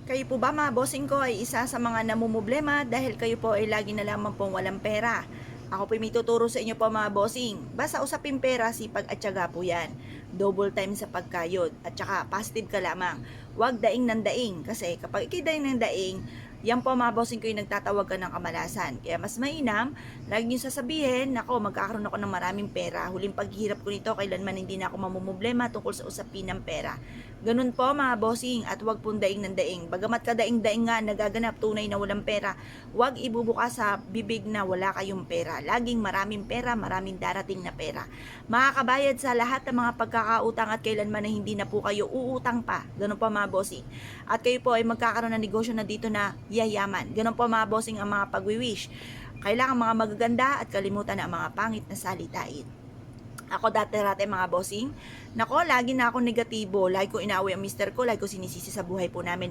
Kayo po ba mga bossing ko ay isa sa mga namumblema dahil kayo po ay lagi na lamang pong walang pera? Ako po may tuturo sa inyo po mga bossing. Basta usapin pera, sipag at tiyaga po yan. Double time sa pagkayod at saka positive ka lamang. Huwag daing ng daing kasi kapag ikidaing ng daing, yan po mga bossing ko yung nagtatawag ka ng kamalasan. Kaya mas mainam, lagi nyo sasabihin, nako magkakaroon ako ng maraming pera. Huling paghirap ko nito, kailanman hindi na ako mamumblema tungkol sa usapin ng pera. Ganun po mga bossing at wag pong daing ng daing. Bagamat kadaing-daing nga nagaganap tunay na walang pera, wag ibubuka sa bibig na wala kayong pera. Laging maraming pera, maraming darating na pera. Makakabayad sa lahat ng mga pagkakautang at kailanman na hindi na po kayo uutang pa. Ganun po mga bossing. At kayo po ay magkakaroon ng negosyo na dito na yayaman. Ganun po mga bossing ang mga pagwiwish. Kailangan mga magaganda at kalimutan na ang mga pangit na salitain. Ako dati-rate mga bossing, nako, lagi na ako negatibo, lagi ko inaaway ang mister ko, lagi ko sinisisi sa buhay po namin.